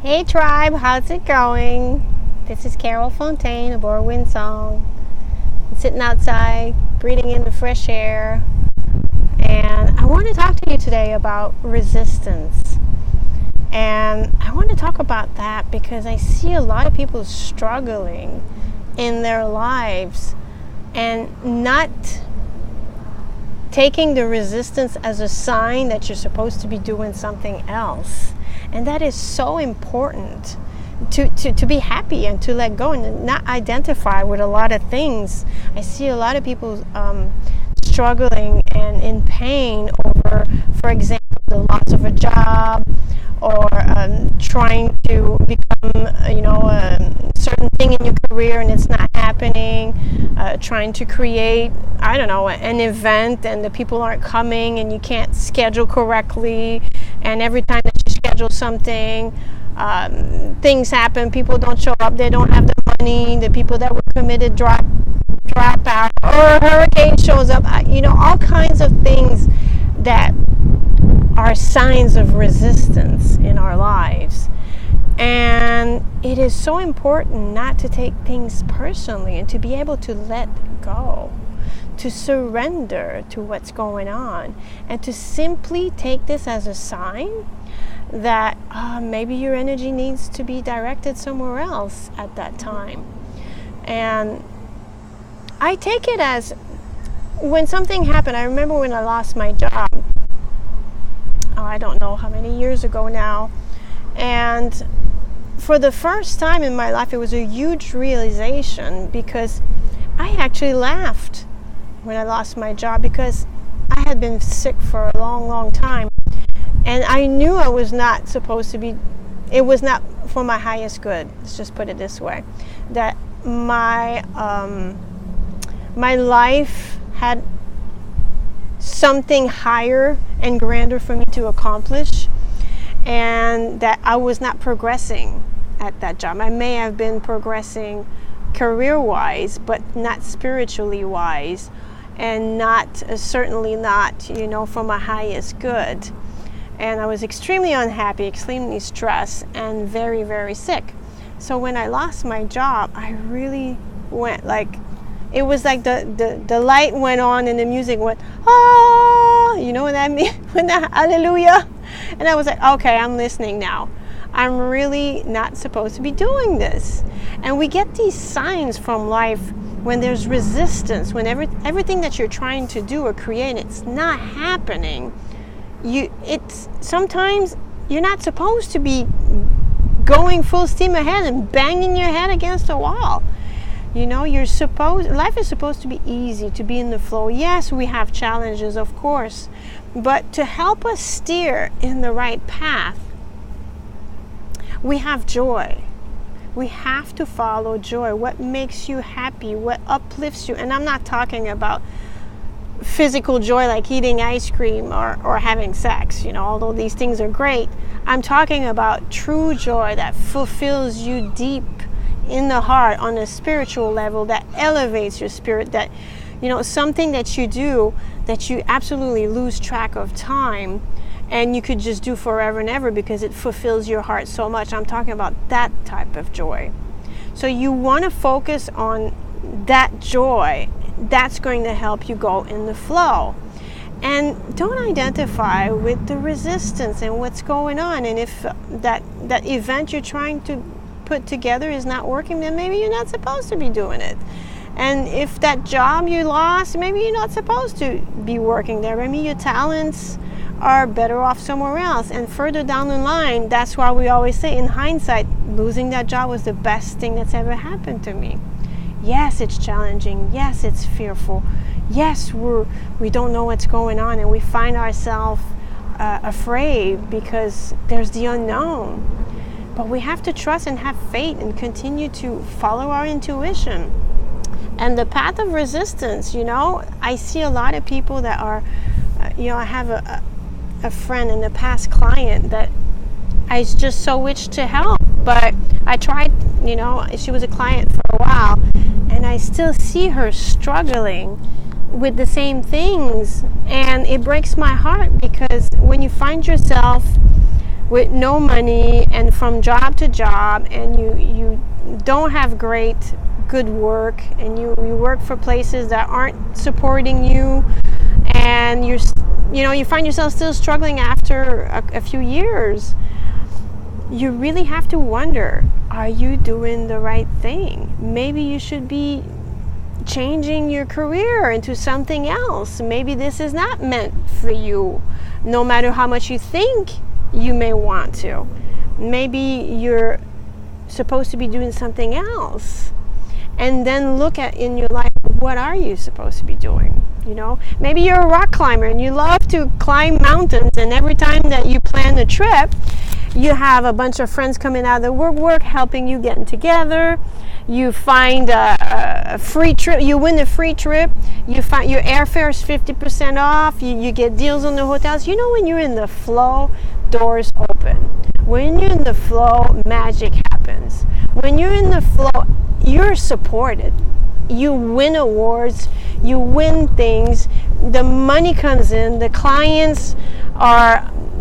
Hey tribe, how's it going? This is Carol Fontaine of Wind Song. I'm sitting outside, breathing in the fresh air, and I want to talk to you today about resistance. And I want to talk about that because I see a lot of people struggling in their lives and not taking the resistance as a sign that you're supposed to be doing something else. And that is so important to be happy and to let go and not identify with a lot of things. I see a lot of people struggling and in pain over, for example, the loss of a job, or trying to become, a certain thing in your career and it's not happening, trying to create, an event and the people aren't coming and you can't schedule correctly, and every time that you schedule something, things happen, people don't show up, they don't have the money, the people that were committed drop out, or a hurricane shows up, all kinds of things that are signs of resistance in our lives. And it is so important not to take things personally and to be able to let go, to surrender to what's going on, and to simply take this as a sign that maybe your energy needs to be directed somewhere else at that time. And I take it as when something happened. I remember when I lost my job, I don't know how many years ago now, and for the first time in my life it was a huge realization, because I actually laughed when I lost my job, because I had been sick for a long time, and I knew I was not supposed to be, it was not for my highest good, let's just put it this way, that my life had something higher and grander for me to accomplish, and that I was not progressing at that job. I may have been progressing career-wise, but not spiritually wise, and not certainly not, for my highest good. And I was extremely unhappy, extremely stressed, and very, very sick. So when I lost my job, I really went it was like the light went on and the music went, you know what I mean? When that hallelujah. And I was like, okay, I'm listening now. I'm really not supposed to be doing this. And we get these signs from life when there's resistance, when everything that you're trying to do or create, it's not happening. Sometimes you're not supposed to be going full steam ahead and banging your head against a wall. Life is supposed to be easy, to be in the flow. Yes, we have challenges, of course, but to help us steer in the right path, we have joy. We have to follow joy. What makes you happy, what uplifts you. And I'm not talking about physical joy like eating ice cream or having sex, although these things are great. I'm talking about true joy that fulfills you deep in the heart on a spiritual level, that elevates your spirit, that something that you do that you absolutely lose track of time and you could just do forever and ever because it fulfills your heart so much. I'm talking about that type of joy. So you want to focus on that joy. That's going to help you go in the flow. And don't identify with the resistance and what's going on. And if that event you're trying to put together is not working, then maybe you're not supposed to be doing it. And if that job you lost, maybe you're not supposed to be working there. Maybe your talents are better off somewhere else. And further down the line, that's why we always say, in hindsight, losing that job was the best thing that's ever happened to me. Yes, it's challenging. Yes, it's fearful. Yes, we don't know what's going on, and we find ourselves afraid because there's the unknown. But we have to trust and have faith and continue to follow our intuition. And the path of resistance, I see a lot of people that are, I have a friend and a past client that I just so wish to help. But I tried, she was a client for a while, and I still see her struggling with the same things. And it breaks my heart, because when you find yourself with no money and from job to job, and you don't have good work, and you work for places that aren't supporting you, and you find yourself still struggling after a few years, you really have to wonder, are you doing the right thing? Maybe you should be changing your career into something else. Maybe this is not meant for you, no matter how much you think you may want to. Maybe you're supposed to be doing something else. And then look at in your life, what are you supposed to be doing? Maybe you're a rock climber and you love to climb mountains, and every time that you plan a trip, you have a bunch of friends coming out of the work helping you, getting together. You find a free trip, you win a free trip, you find your airfare is 50% off, you get deals on the hotels. When you're in the flow, doors open. When you're in the flow, magic happens. When you're in the flow, you're supported. You win awards, you win things, the money comes in,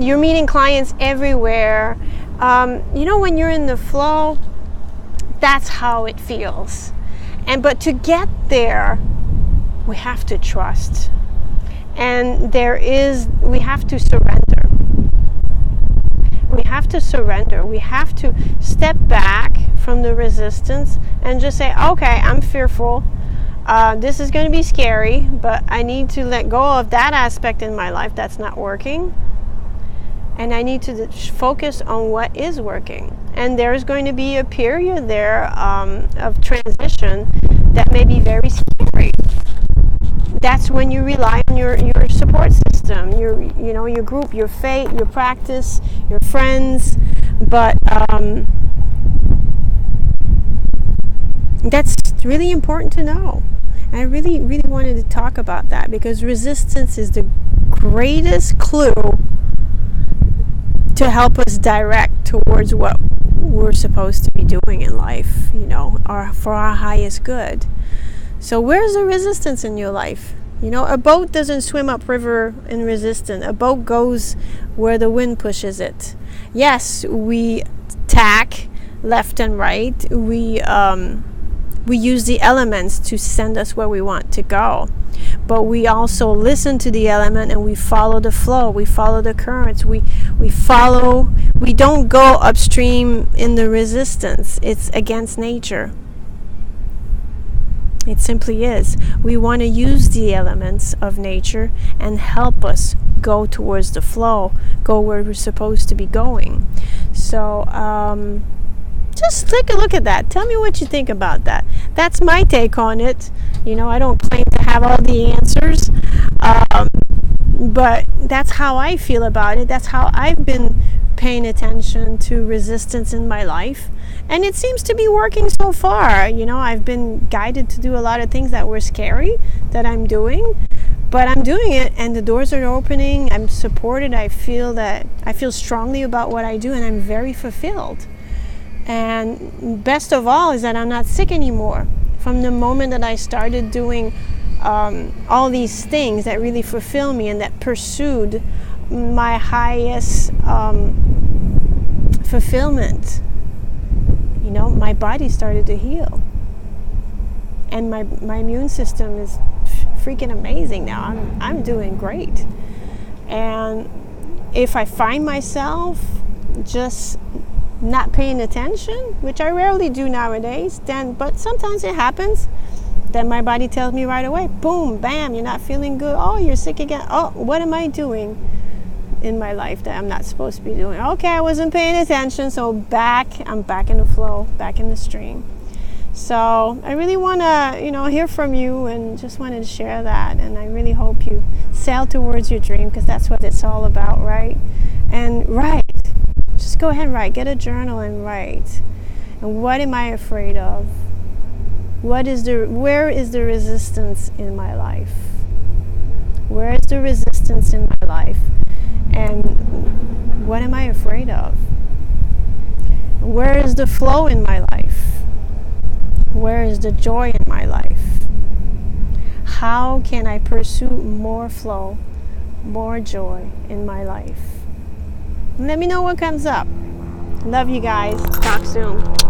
you're meeting clients everywhere. When you're in the flow, that's how it feels. But to get there, we have to trust. And we have to surrender. We have to surrender. We have to step back from the resistance and just say, okay, I'm fearful. This is going to be scary, but I need to let go of that aspect in my life that's not working. And I need to focus on what is working. And there's going to be a period there of transition that may be very scary. That's when you rely on your support system, your group, your faith, your practice, your friends. But that's really important to know. And I really, really wanted to talk about that, because resistance is the greatest clue to help us direct towards what we're supposed to be doing in life, or for our highest good. So where's the resistance in your life? A boat doesn't swim upriver in resistance. A boat goes where the wind pushes it. Yes, we tack left and right. We use the elements to send us where we want to go. But we also listen to the element, and we follow the flow. We follow the currents. We don't go upstream in the resistance. It's against nature. It simply is. We want to use the elements of nature and help us go towards the flow, go where we're supposed to be going. So just take a look at that. Tell me what you think about that. That's my take on it. I don't claim to have all the answers, but that's how I feel about it. That's how I've been paying attention to resistance in my life, and it seems to be working so far. I've been guided to do a lot of things that were scary that I'm doing, but I'm doing it, and the doors are opening. I'm supported. I feel strongly about what I do, and I'm very fulfilled. And best of all is that I'm not sick anymore. From the moment that I started doing all these things that really fulfill me and that pursued my highest fulfillment, my body started to heal. And my immune system is freaking amazing now. I'm doing great. And if I find myself just not paying attention, which I rarely do nowadays, but sometimes it happens, then my body tells me right away, boom, bam, you're not feeling good. Oh, you're sick again. Oh, what am I doing in my life that I'm not supposed to be doing? Okay, I wasn't paying attention, so I'm back in the flow, back in the stream. So I really want to, hear from you, and just wanted to share that. And I really hope you sail towards your dream, because that's what it's all about, right? And write. Just go ahead and write. Get a journal and write. And what am I afraid of? Where is the resistance in my life? Where is the resistance in my life? And what am I afraid of? Where is the flow in my life? Where is the joy in my life? How can I pursue more flow, more joy in my life? Let me know what comes up. Love you guys. Talk soon.